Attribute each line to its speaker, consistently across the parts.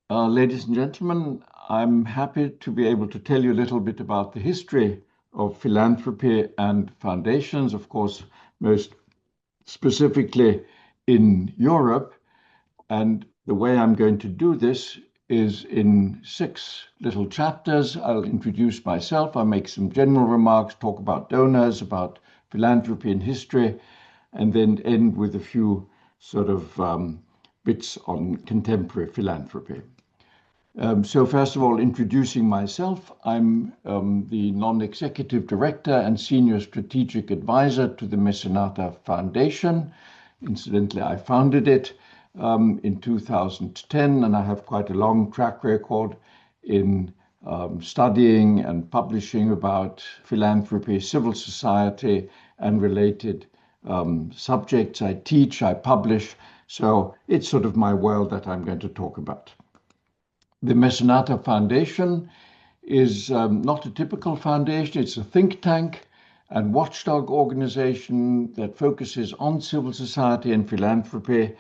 Speaker 1: Ladies and gentlemen, I'm happy to be able to tell you a little bit about the history of philanthropy and foundations, of course, most specifically in Europe. And the way I'm going to do this is in 6 little chapters. I'll introduce myself, I'll make some general remarks, talk about donors, about philanthropy and history, and then end with a few sort of bits on contemporary philanthropy. So first of all, introducing myself, I'm the non-executive director and senior strategic advisor to the Mecenata Foundation. Incidentally, I founded it in 2010, and I have quite a long track record in studying and publishing about philanthropy, civil society, and related subjects. I teach, I publish, so it's sort of my world that I'm going to talk about. The Mecenata Foundation is not a typical foundation. It's a think tank and watchdog organization that focuses on civil society and philanthropy.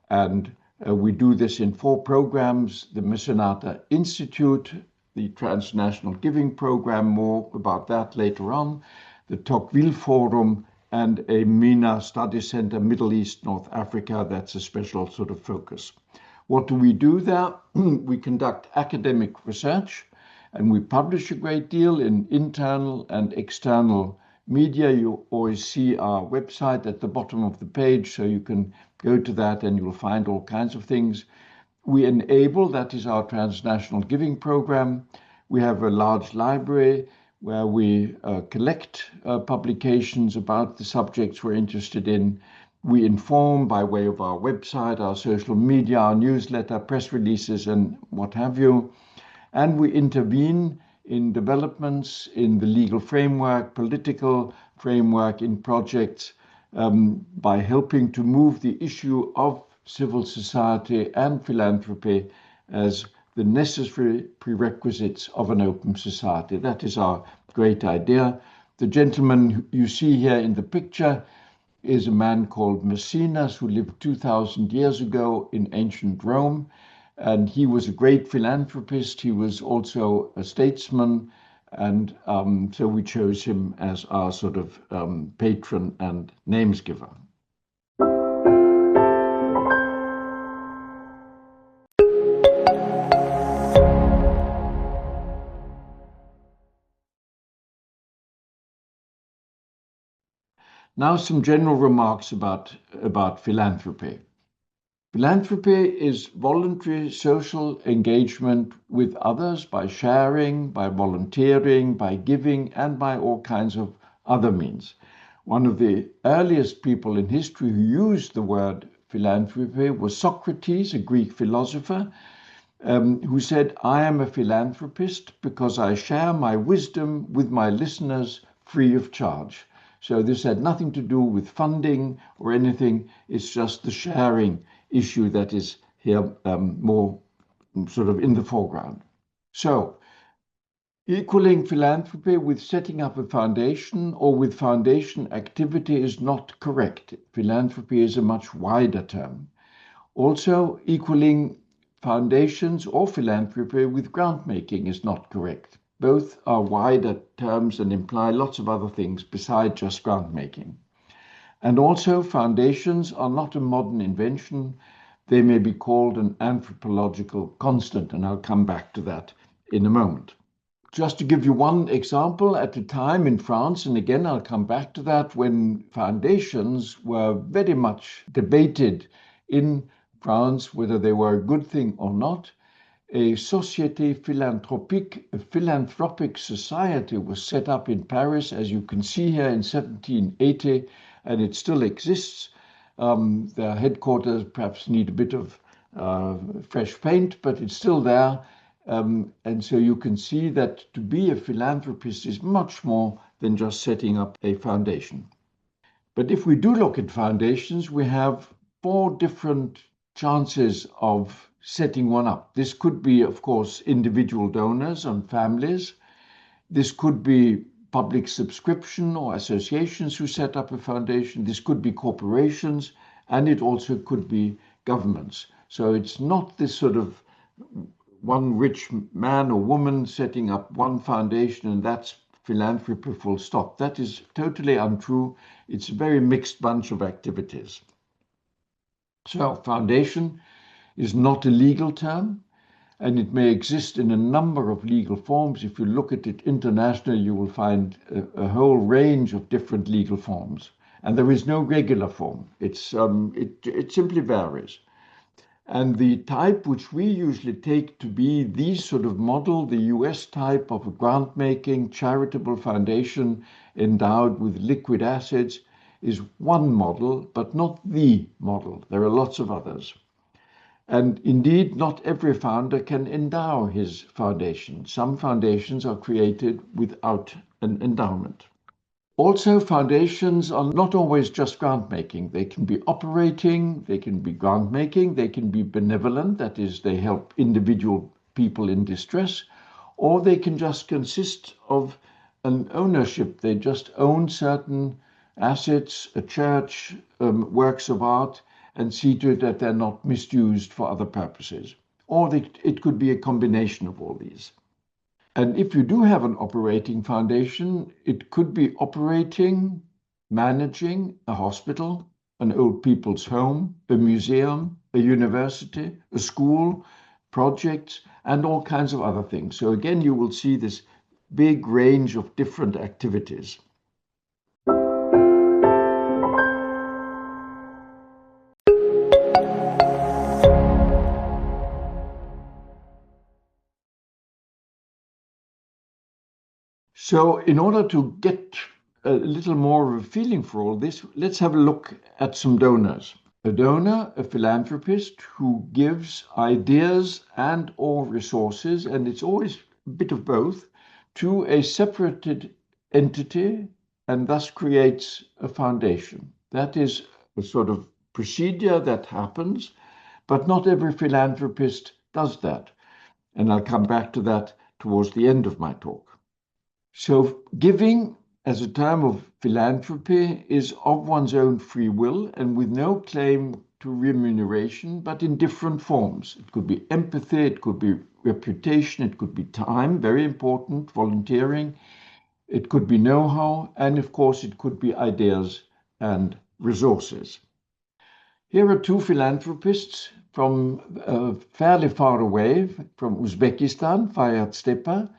Speaker 1: And we do this in 4 programs: the Mecenata Institute, the Transnational Giving Program, more about that later on, the Tocqueville Forum, and a MENA Study Center, Middle East, North Africa. That's a special sort of focus. What do we do there? We conduct academic research, and we publish a great deal in internal and external media. You always see our website at the bottom of the page, so you can go to that and you'll find all kinds of things. We enable, that is our transnational giving program. We have a large library where we collect publications about the subjects we're interested in. We inform by way of our website, our social media, our newsletter, press releases, and what have you. And we intervene in developments in the legal framework, political framework, in projects by helping to move the issue of civil society and philanthropy as the necessary prerequisites of an open society. That is our great idea. The gentleman you see here in the picture is a man called Maecenas, who lived 2,000 years ago in ancient Rome. And he was a great philanthropist. He was also a statesman. And so we chose him as our sort of patron and namesgiver. Now some general remarks about philanthropy. Philanthropy is voluntary social engagement with others by sharing, by volunteering, by giving, and by all kinds of other means. One of the earliest people in history who used the word philanthropy was Socrates, a Greek philosopher, who said, "I am a philanthropist because I share my wisdom with my listeners free of charge." So this had nothing to do with funding or anything. It's just the sharing issue that is here more sort of in the foreground. So equaling philanthropy with setting up a foundation or with foundation activity is not correct. Philanthropy is a much wider term. Also, equaling foundations or philanthropy with grant making is not correct. Both are wider terms and imply lots of other things besides just grant making. And also, foundations are not a modern invention. They may be called an anthropological constant, and I'll come back to that in a moment. Just to give you one example, at a time in France, and again I'll come back to that, when foundations were very much debated in France, whether they were a good thing or not, a Société Philanthropique, a philanthropic society, was set up in Paris, as you can see here, in 1780, and it still exists. Their headquarters perhaps need a bit of fresh paint, but it's still there. And so you can see that to be a philanthropist is much more than just setting up a foundation. But if we do look at foundations, we have 4 different chances of setting one up. This could be, of course, individual donors and families. This could be public subscription or associations who set up a foundation. This could be corporations, and it also could be governments. So it's not this sort of one rich man or woman setting up one foundation and that's philanthropy full stop. That is totally untrue. It's a very mixed bunch of activities. So foundation is not a legal term, and it may exist in a number of legal forms. If you look at it internationally, you will find a whole range of different legal forms. And there is no regular form. It simply varies. And the type which we usually take to be the sort of model, the US type of a grant-making charitable foundation endowed with liquid assets, is one model, but not the model. There are lots of others. And indeed, not every founder can endow his foundation. Some foundations are created without an endowment. Also, foundations are not always just grant making. They can be operating, they can be grant making, they can be benevolent, that is, they help individual people in distress, or they can just consist of an ownership. They just own certain assets, a church, works of art, and see to it that they're not misused for other purposes. Or it could be a combination of all these. And if you do have an operating foundation, it could be operating, managing a hospital, an old people's home, a museum, a university, a school, projects, and all kinds of other things. So again, you will see this big range of different activities. So in order to get a little more of a feeling for all this, let's have a look at some donors. A donor, a philanthropist who gives ideas and or resources, and it's always a bit of both, to a separated entity and thus creates a foundation. That is a sort of procedure that happens, but not every philanthropist does that. And I'll come back to that towards the end of my talk. So giving as a term of philanthropy is of one's own free will and with no claim to remuneration, but in different forms. It could be empathy, it could be reputation, it could be time, very important, volunteering, it could be know-how, and of course it could be ideas and resources. Here are two philanthropists from fairly far away, from Uzbekistan, Faryat Stepa.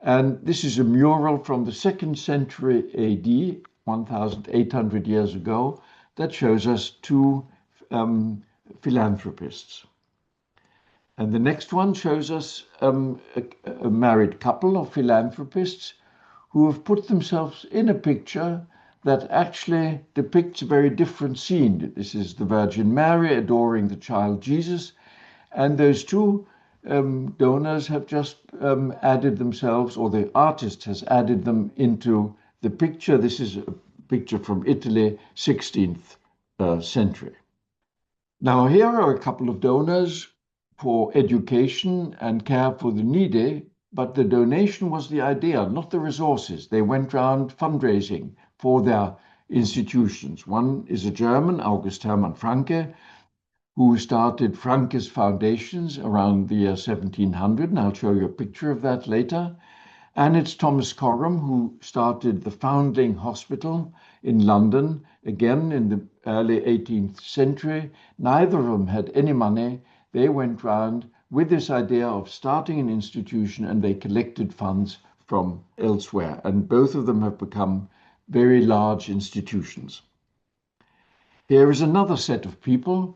Speaker 1: And this is a mural from the 2nd century AD, 1,800 years ago, that shows us two philanthropists. And the next one shows us a married couple of philanthropists who have put themselves in a picture that actually depicts a very different scene. This is the Virgin Mary adoring the child Jesus, and those two donors have just added themselves, or the artist has added them into the picture. This is a picture from Italy, 16th century. Now here are a couple of donors for education and care for the needy, but the donation was the idea, not the resources. They went around fundraising for their institutions. One is a German, August Hermann Franke, who started Franke's foundations around the year 1700, and I'll show you a picture of that later. And it's Thomas Coram, who started the Foundling Hospital in London, again in the early 18th century. Neither of them had any money. They went round with this idea of starting an institution, and they collected funds from elsewhere. And both of them have become very large institutions. Here is another set of people.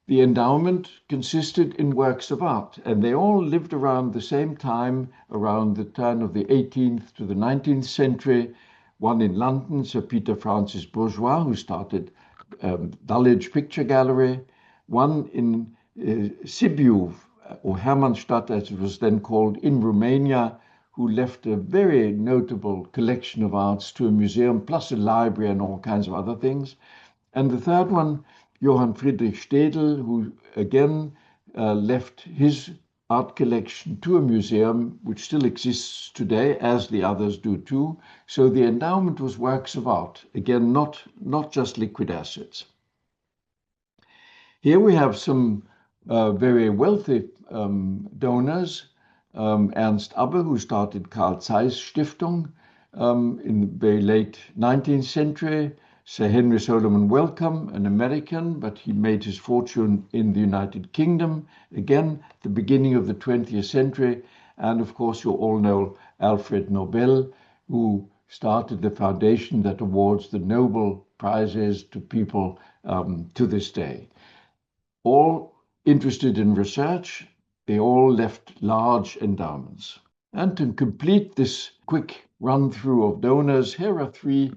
Speaker 1: The endowment consisted in works of art, and they all lived around the same time, around the turn of the 18th to the 19th century. One in London, Sir Peter Francis Bourgeois, who started Dulwich Picture Gallery. One in Sibiu, or Hermannstadt as it was then called, in Romania, who left a very notable collection of arts to a museum, plus a library and all kinds of other things. And the third one, Johann Friedrich Städel, who again left his art collection to a museum, which still exists today, as the others do too. So the endowment was works of art, again, not just liquid assets. Here we have some very wealthy donors. Ernst Abbe, who started Carl Zeiss Stiftung in the very late 19th century. Sir Henry Solomon Wellcome, an American, but he made his fortune in the United Kingdom, again, the beginning of the 20th century. And of course, you all know Alfred Nobel, who started the foundation that awards the Nobel Prizes to people to this day. All interested in research, they all left large endowments. And to complete this quick run through of donors, here are three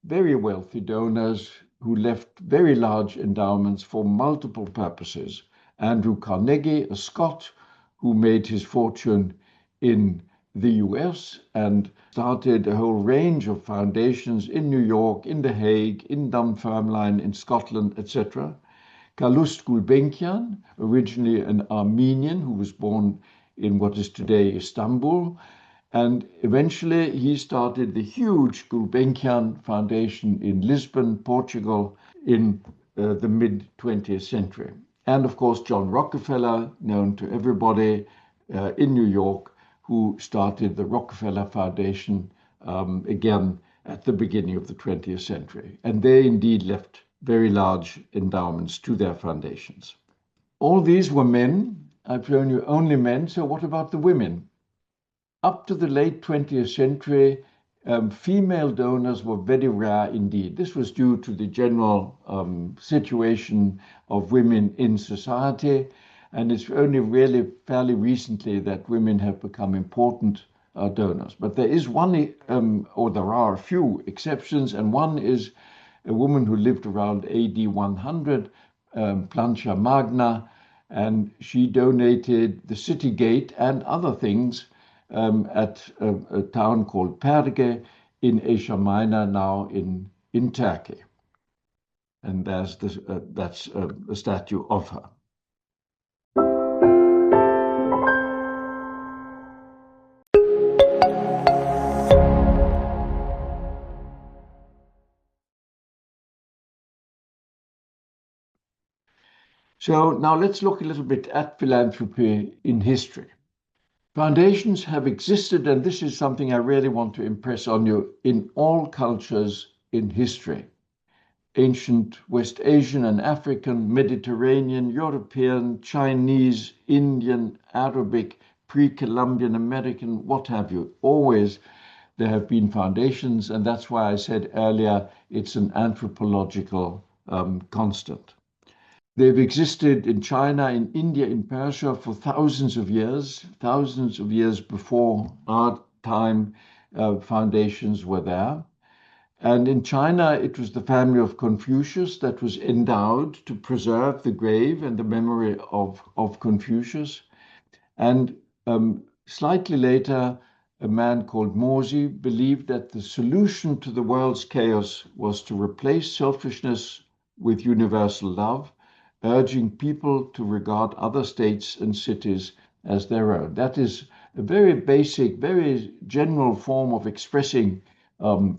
Speaker 1: very wealthy donors who left very large endowments for multiple purposes. Andrew Carnegie, a Scot who made his fortune in the US and started a whole range of foundations in New York, in The Hague, in Dunfermline, in Scotland, etc. Calouste Gulbenkian, originally an Armenian who was born in what is today Istanbul, and eventually he started the huge Gulbenkian Foundation in Lisbon, Portugal, in the mid-20th century. And of course, John Rockefeller, known to everybody in New York, who started the Rockefeller Foundation again at the beginning of the 20th century. And they indeed left very large endowments to their foundations. All these were men. I've shown you only men, so what about the women? Up to the late 20th century, female donors were very rare indeed. This was due to the general situation of women in society, and it's only really fairly recently that women have become important donors. But there is one, or there are a few exceptions, and one is a woman who lived around AD 100, Plancia Magna, and she donated the city gate and other things at a town called Perge in Asia Minor, now in Turkey. And that's a statue of her. So now let's look a little bit at philanthropy in history. Foundations have existed, and this is something I really want to impress on you, in all cultures in history. Ancient West Asian and African, Mediterranean, European, Chinese, Indian, Arabic, pre-Columbian, American, what have you. Always there have been foundations, and that's why I said earlier it's an anthropological constant. They've existed in China, in India, in Persia for thousands of years before our time. Foundations were there. And in China, it was the family of Confucius that was endowed to preserve the grave and the memory of Confucius. And slightly later, a man called Mozi believed that the solution to the world's chaos was to replace selfishness with universal love, urging people to regard other states and cities as their own. That is a very basic, very general form of expressing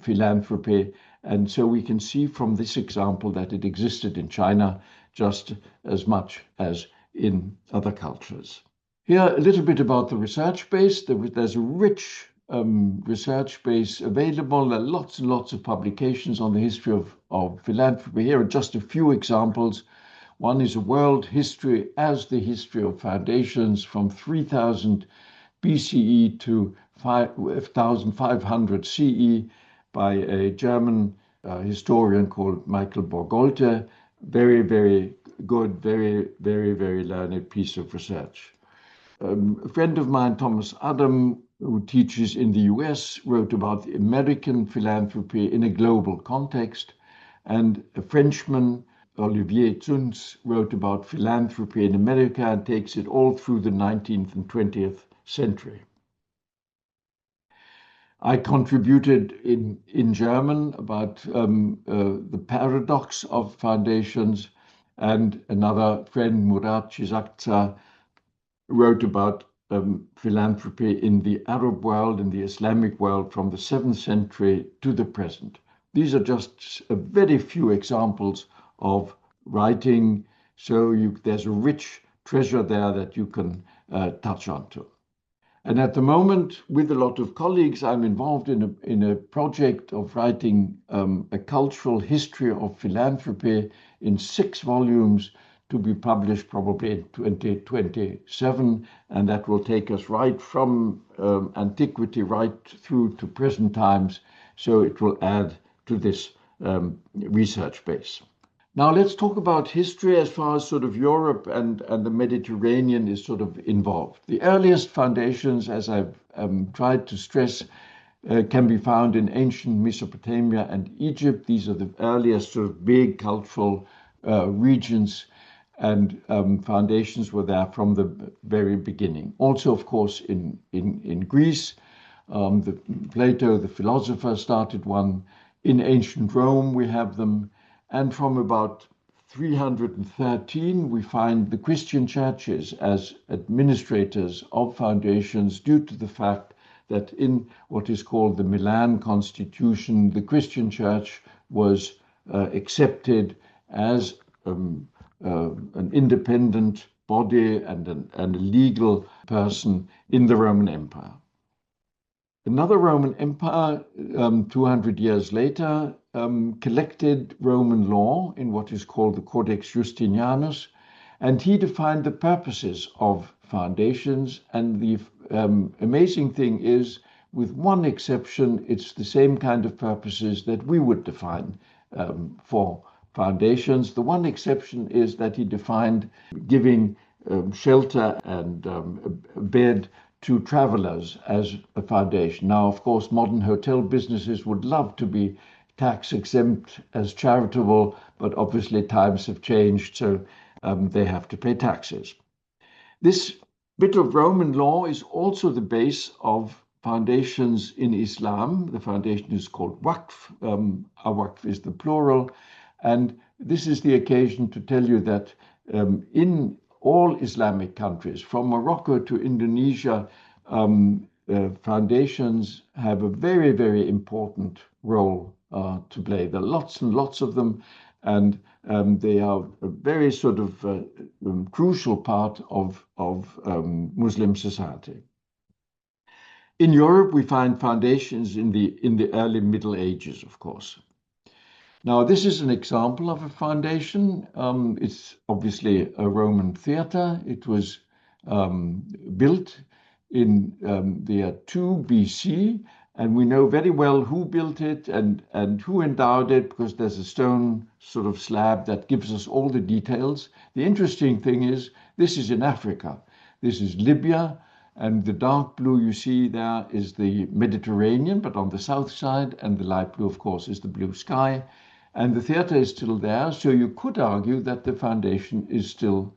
Speaker 1: philanthropy. And so we can see from this example that it existed in China just as much as in other cultures. Here, a little bit about the research base. There's a rich research base available. There are lots and lots of publications on the history of philanthropy. Here are just a few examples. One is a world history as the history of foundations from 3000 BCE to 5500 CE by a German historian called Michael Borgolte. Very, very good, very, very, very learned piece of research. A friend of mine, Thomas Adam, who teaches in the US, wrote about the American philanthropy in a global context. And a Frenchman, Olivier Zunz, wrote about philanthropy in America and takes it all through the 19th and 20th century. I contributed in German about the paradox of foundations, and another friend, Murat Cizakza, wrote about philanthropy in the Arab world and the Islamic world from the 7th century to the present. These are just a very few examples of writing. So there's a rich treasure there that you can touch onto. And at the moment, with a lot of colleagues, I'm involved in a project of writing a cultural history of philanthropy in 6 volumes to be published probably in 2027. And that will take us right from antiquity right through to present times. So it will add to this research base. Now let's talk about history as far as sort of Europe and the Mediterranean is sort of involved. The earliest foundations, as I've tried to stress, can be found in ancient Mesopotamia and Egypt. These are the earliest sort of big cultural regions, and foundations were there from the very beginning. Also, of course, in Greece, Plato, the philosopher, started one. In ancient Rome, we have them. And from about 313, we find the Christian churches as administrators of foundations due to the fact that in what is called the Milan Constitution, the Christian church was accepted as an independent body and a legal person in the Roman Empire. Another Roman Empire, 200 years later, collected Roman law in what is called the Codex Justinianus, and he defined the purposes of foundations. And the amazing thing is, with one exception, it's the same kind of purposes that we would define for foundations. The one exception is that he defined giving shelter and a bed to travelers as a foundation. Now, of course, modern hotel businesses would love to be tax exempt as charitable, but obviously times have changed, so they have to pay taxes. This bit of Roman law is also the base of foundations in Islam. The foundation is called Waqf. Waqf is the plural. And this is the occasion to tell you that in all Islamic countries, from Morocco to Indonesia, foundations have a very, very important role to play. There are lots and lots of them, and they are a very sort of crucial part of Muslim society. In Europe, we find foundations in the early Middle Ages, of course. Now, this is an example of a foundation. It's obviously a Roman theater. It was built in the year 2 BC, and we know very well who built it and who endowed it, because there's a stone sort of slab that gives us all the details. The interesting thing is, this is in Africa. This is Libya, and the dark blue you see there is the Mediterranean, but on the south side, and the light blue, of course, is the blue sky. And the theater is still there, so you could argue that the foundation is still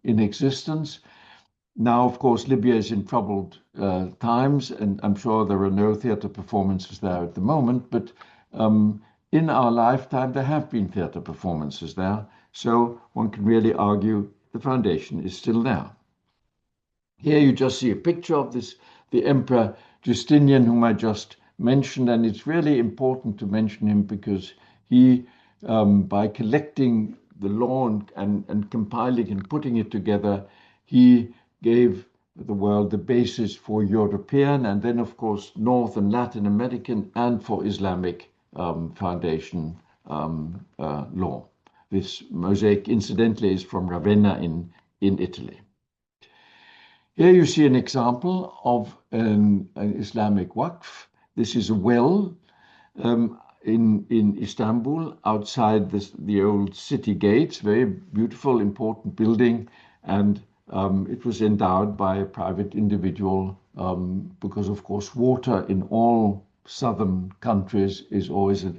Speaker 1: in existence. Now, of course, Libya is in troubled times, and I'm sure there are no theater performances there at the moment, but in our lifetime, there have been theater performances there. So one can really argue the foundation is still there. Here you just see a picture of the Emperor Justinian, whom I just mentioned, and it's really important to mention him because he, by collecting the law and compiling and putting it together, he gave the world the basis for European and then, of course, North and Latin American and for Islamic foundation law. This mosaic, incidentally, is from Ravenna in Italy. Here you see an example of an Islamic Waqf. This is a well in Istanbul, outside the old city gates, very beautiful, important building, and it was endowed by a private individual because, of course, water in all southern countries is always a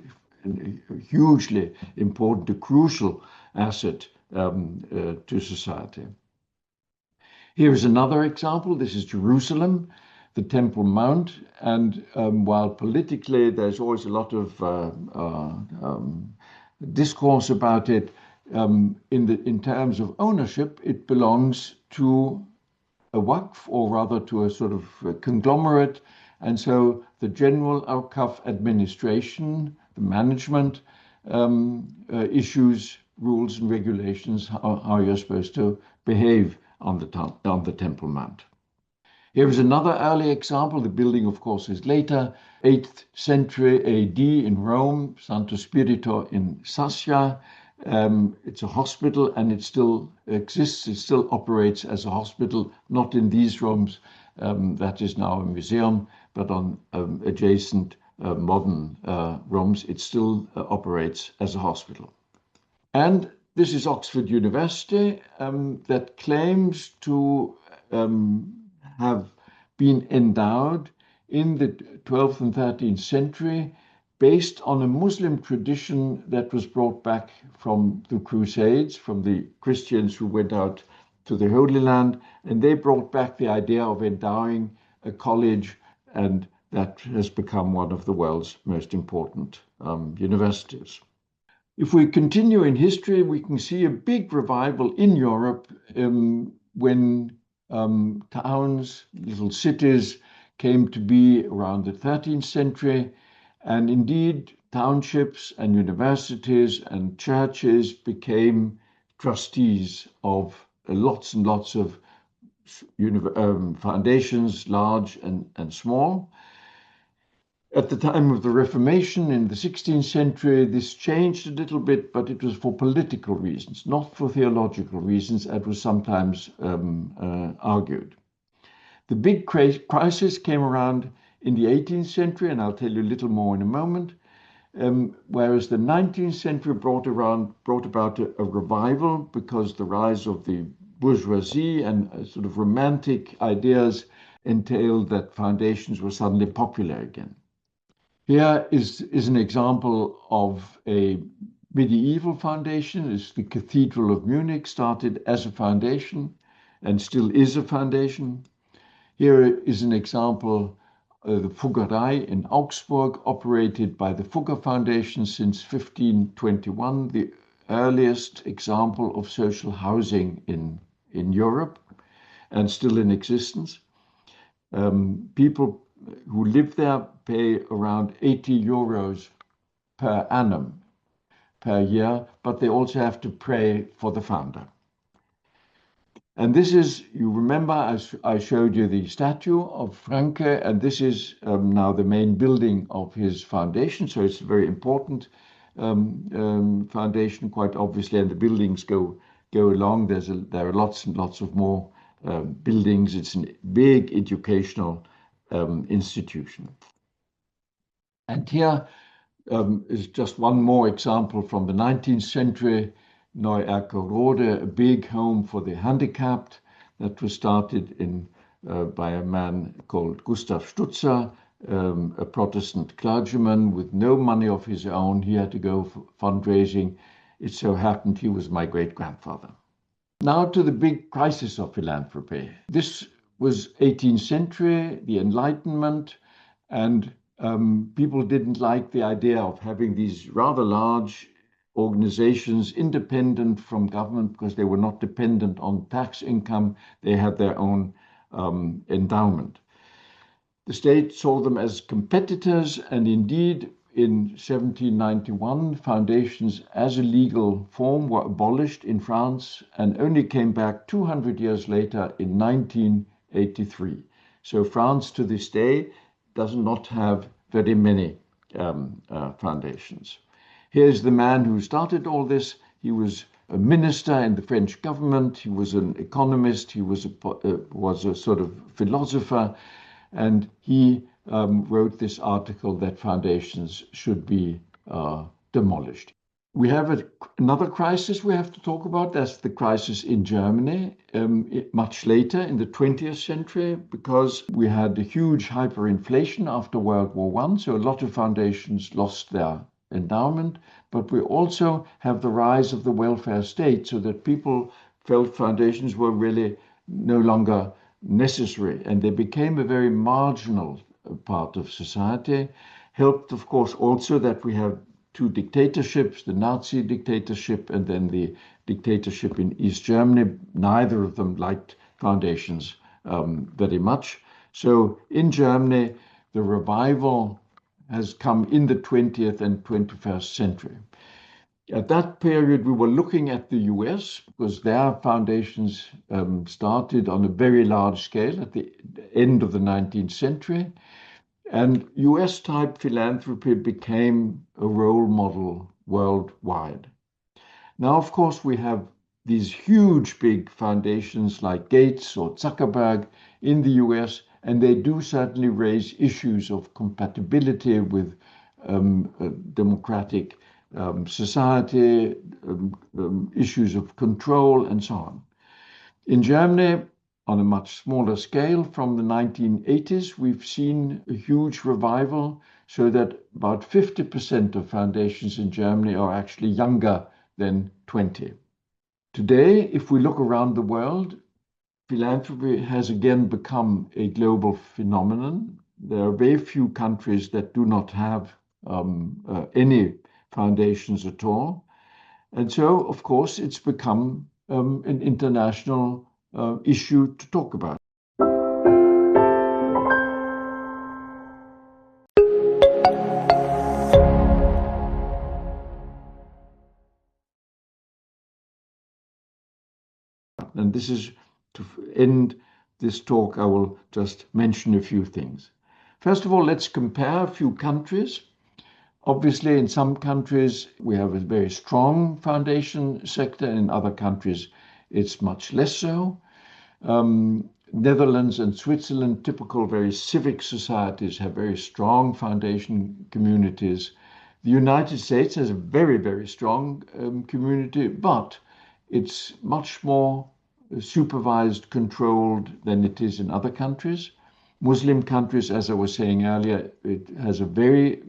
Speaker 1: hugely important, a crucial asset to society. Here is another example. This is Jerusalem, the Temple Mount, and while politically there's always a lot of discourse about it, in terms of ownership, it belongs to a Waqf, or rather to a sort of conglomerate, and so the general Awqaf administration, the management, issues rules and regulations how you're supposed to behave on the Temple Mount. Here is another early example. The building, of course, is later, 8th century AD in Rome, Santo Spirito in Sassia. It's a hospital, and it still exists. It still operates as a hospital, not in these rooms. That is now a museum, but on adjacent modern rooms, it still operates as a hospital. And this is Oxford University that claims to have been endowed in the 12th and 13th century based on a Muslim tradition that was brought back from the Crusades, from the Christians who went out to the Holy Land, and they brought back the idea of endowing a college, and that has become one of the world's most important universities. If we continue in history, we can see a big revival in Europe when towns, little cities came to be around the 13th century. And indeed, townships and universities and churches became trustees of lots and lots of foundations, large and small. At the time of the Reformation in the 16th century, this changed a little bit, but it was for political reasons, not for theological reasons, as was sometimes argued. The big crisis came around in the 18th century, and I'll tell you a little more in a moment, whereas the 19th century brought about a revival, because the rise of the bourgeoisie and sort of romantic ideas entailed that foundations were suddenly popular again. Here is an example of a medieval foundation. It's the Cathedral of Munich, started as a foundation and still is a foundation. Here is an example, the Fuggerei in Augsburg, operated by the Fugger Foundation since 1521, the earliest example of social housing in Europe, and still in existence. People who live there pay around 80 euros per annum, per year, but they also have to pray for the founder. And this is, you remember, I showed you the statue of Franke, and this is now the main building of his foundation. So it's a very important foundation, quite obviously, and the buildings go along. There are lots and lots of more buildings. It's a big educational institution. And here is just one more example from the 19th century. Neu-Erkerode, a big home for the handicapped that was started by a man called Gustav Stutzer, a Protestant clergyman with no money of his own. He had to go for fundraising. It so happened he was my great-grandfather. Now to the big crisis of philanthropy. This was 18th century, the Enlightenment, and people didn't like the idea of having these rather large organizations independent from government, because they were not dependent on tax income. They had their own endowment. The state saw them as competitors, and indeed in 1791 foundations as a legal form were abolished in France and only came back 200 years later in 1983. So France to this day does not have very many foundations. Here's the man who started all this. He was a minister in the French government. He was an economist. He was a sort of philosopher. And he wrote this article that foundations should be demolished. We have another crisis we have to talk about. That's the crisis in Germany, much later in the 20th century, because we had a huge hyperinflation after World War I. So a lot of foundations lost their endowment, but we also have the rise of the welfare state, so that people felt foundations were really no longer necessary, and they became a very marginal part of society. Helped, of course, also that we have two dictatorships, the Nazi dictatorship and then the dictatorship in East Germany. Neither of them liked foundations very much. So in Germany, the revival has come in the 20th and 21st century. At that period, we were looking at the US because their foundations started on a very large scale at the end of the 19th century. And US type philanthropy became a role model worldwide. Now, of course, we have these huge big foundations like Gates or Zuckerberg in the US, and they do certainly raise issues of compatibility with democratic society, issues of control, and so on. In Germany, on a much smaller scale, from the 1980s, we've seen a huge revival so that about 50% of foundations in Germany are actually younger than 20. Today, if we look around the world, philanthropy has again become a global phenomenon. There are very few countries that do not have any foundations at all. And so, of course, it's become an international issue to talk about. And this is to end this talk, I will just mention a few things. First of all, let's compare a few countries. Obviously, in some countries, we have a very strong foundation sector. In other countries, it's much less so. Netherlands and Switzerland, typical very civic societies, have very strong foundation communities. The United States has a very, very strong community, but it's much more supervised, controlled than it is in other countries. Muslim countries, as I was saying earlier, it has a very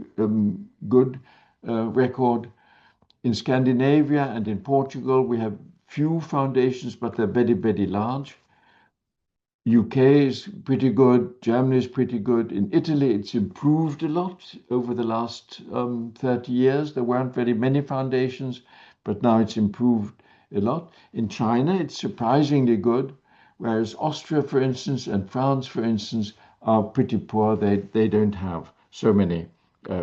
Speaker 1: good record. In Scandinavia and in Portugal, we have few foundations, but they're very, very large. UK is pretty good. Germany is pretty good. In Italy, it's improved a lot over the last 30 years. There weren't very many foundations, but now it's improved a lot. In China, it's surprisingly good, whereas Austria, for instance, and France, for instance, are pretty poor. They don't have so many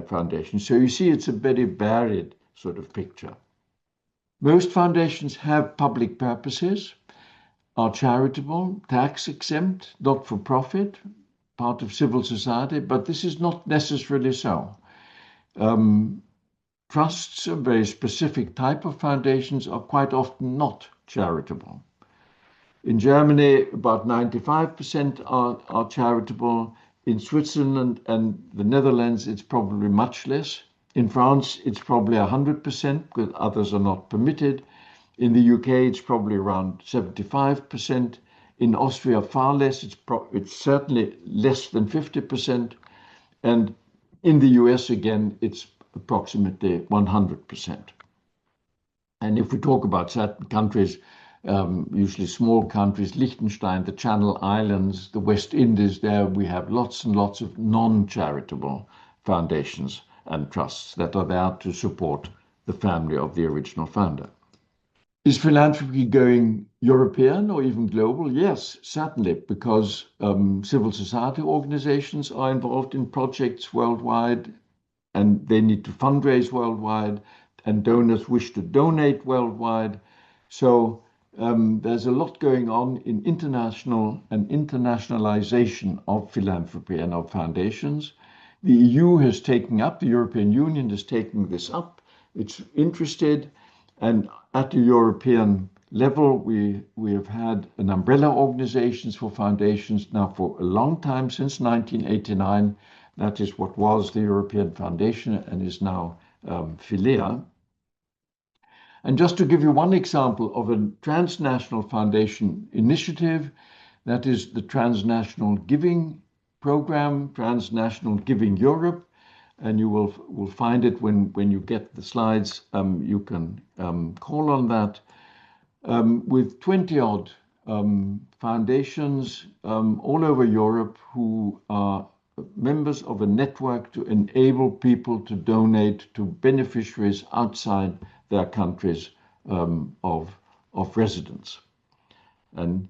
Speaker 1: foundations. So you see, it's a very varied sort of picture. Most foundations have public purposes, are charitable, tax exempt, not for profit, part of civil society, but this is not necessarily so. Trusts, a very specific type of foundations, are quite often not charitable. In Germany, about 95% are charitable. In Switzerland and the Netherlands, it's probably much less. In France, it's probably 100% because others are not permitted. In the UK, it's probably around 75%. In Austria, far less. It's certainly less than 50%. And in the US, again, it's approximately 100%. And if we talk about certain countries, usually small countries, Liechtenstein, the Channel Islands, the West Indies, there we have lots and lots of non-charitable foundations and trusts that are there to support the family of the original founder. Is philanthropy going European or even global? Yes, certainly, because civil society organizations are involved in projects worldwide, and they need to fundraise worldwide, and donors wish to donate worldwide. So there's a lot going on in international and internationalization of philanthropy and of foundations. The EU has taken up, the European Union has taken this up. It's interested, and at the European level, we have had an umbrella organizations for foundations now for a long time, since 1989. That is what was the European Foundation and is now Philea. And just to give you one example of a transnational foundation initiative, that is the Transnational Giving Program, Transnational Giving Europe. And you will find it when you get the slides. You can call on that. With 20-odd foundations all over Europe who are members of a network to enable people to donate to beneficiaries outside their countries of residence. And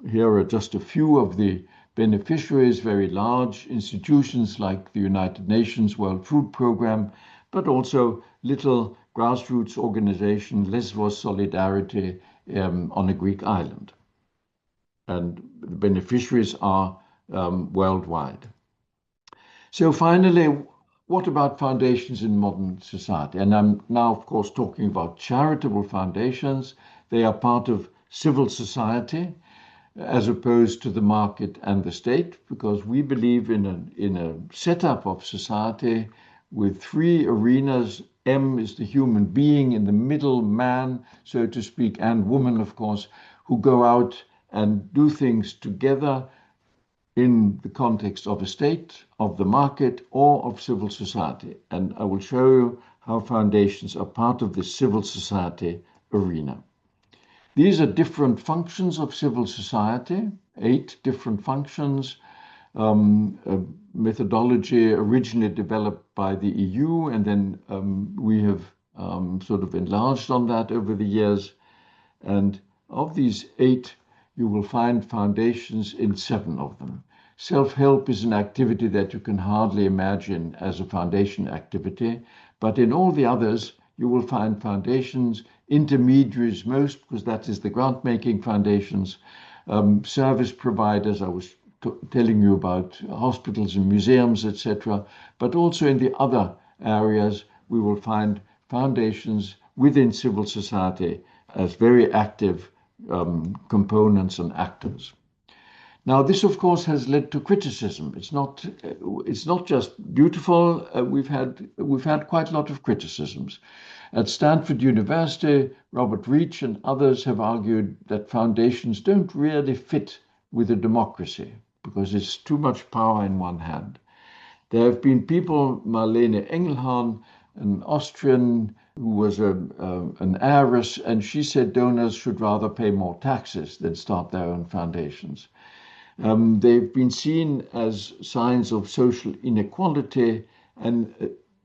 Speaker 1: here are just a few of the beneficiaries, very large institutions like the United Nations World Food Programme, but also little grassroots organization, Lesvos Solidarity, on a Greek island. And the beneficiaries are worldwide. So finally, what about foundations in modern society? And I'm now, of course, talking about charitable foundations. They are part of civil society as opposed to the market and the state, because we believe in a setup of society with three arenas. M is the human being, in the middle, man, so to speak, and woman, of course, who go out and do things together in the context of a state, of the market, or of civil society. And I will show you how foundations are part of this civil society arena. These are different functions of civil society, 8 different functions, a methodology originally developed by the EU, and then we have sort of enlarged on that over the years. And of these 8, you will find foundations in 7 of them. Self-help is an activity that you can hardly imagine as a foundation activity, but in all the others, you will find foundations, intermediaries most, because that is the grant-making foundations, service providers. I was telling you about hospitals and museums, etc. But also in the other areas, we will find foundations within civil society as very active components and actors. Now, this, of course, has led to criticism. It's not just beautiful. We've had quite a lot of criticisms. At Stanford University, Robert Reich and others have argued that foundations don't really fit with a democracy because it's too much power in one hand. There have been people, Marlene Engelhorn, an Austrian who was an heiress, and she said donors should rather pay more taxes than start their own foundations. They've been seen as signs of social inequality, and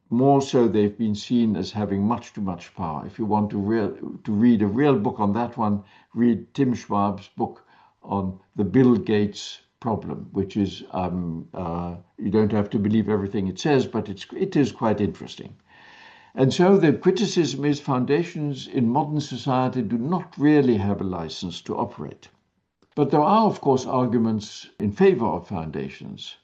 Speaker 1: more so they've been seen as having much too much power. If you want to read a real book on that one, read Tim Schwab's book on the Bill Gates problem, which is, you don't have to believe everything it says, but it is quite interesting. And so the criticism is foundations in modern society do not really have a license to operate. But there are, of course, arguments in favor of foundations.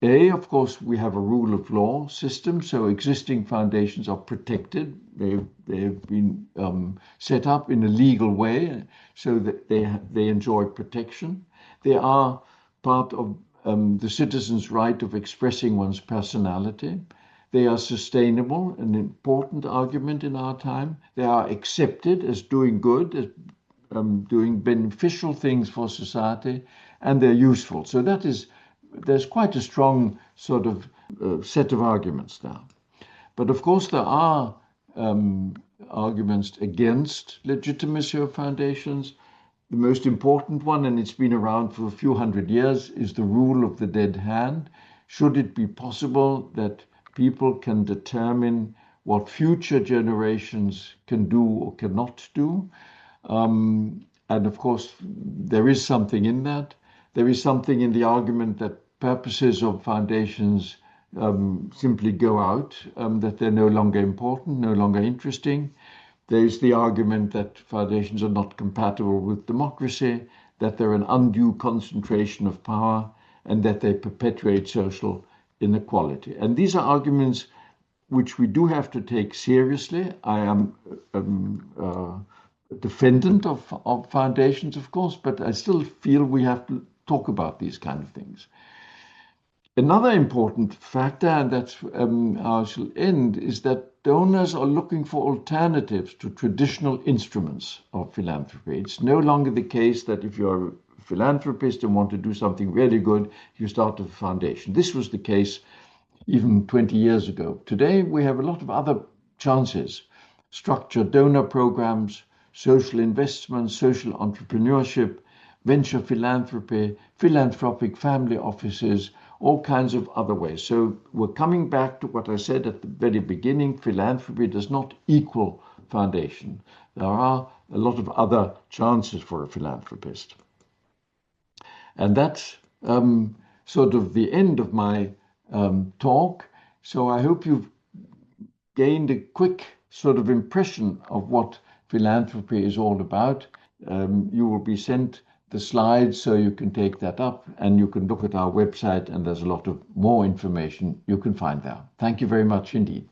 Speaker 1: Of course, we have a rule of law system, so existing foundations are protected. They've been set up in a legal way so that they enjoy protection. They are part of the citizen's right of expressing one's personality. They are sustainable, an important argument in our time. They are accepted as doing good, as doing beneficial things for society, and they're useful. So there's quite a strong sort of set of arguments now. But of course, there are arguments against legitimacy of foundations. The most important one, and it's been around for a few hundred years, is the rule of the dead hand. Should it be possible that people can determine what future generations can do or cannot do? And of course, there is something in that. There is something in the argument that purposes of foundations simply go out, that they're no longer important, no longer interesting. There is the argument that foundations are not compatible with democracy, that they're an undue concentration of power, and that they perpetuate social inequality. And these are arguments which we do have to take seriously. I am a defendant of foundations, of course, but I still feel we have to talk about these kind of things. Another important factor, and that's how I shall end, is that donors are looking for alternatives to traditional instruments of philanthropy. It's no longer the case that if you're a philanthropist and want to do something really good, you start a foundation. This was the case even 20 years ago. Today, we have a lot of other chances: structured donor programs, social investment, social entrepreneurship, venture philanthropy, philanthropic family offices, all kinds of other ways. So we're coming back to what I said at the very beginning: philanthropy does not equal foundation. There are a lot of other chances for a philanthropist. And that's sort of the end of my talk. So I hope you've gained a quick sort of impression of what philanthropy is all about, you will be sent the slides so you can take that up and you can look at our website, and there's a lot of more information you can find there. Thank you very much indeed.